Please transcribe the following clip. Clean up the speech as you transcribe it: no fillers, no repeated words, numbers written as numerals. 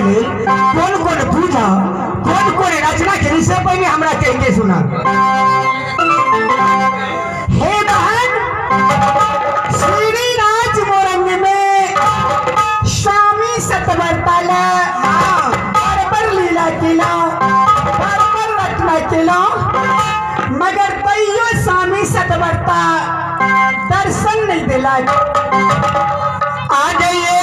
कैले कौन कौन पूजा कौन कौन रचना के से पहले हमरा कह के सुना। हे बहन श्री राज मोरंग में स्वामी सतवर्ता पर लीला किला पर रचना किला मगर तैयो स्वामी सतवर्ता दर्शन नहीं दिला। आ जाइए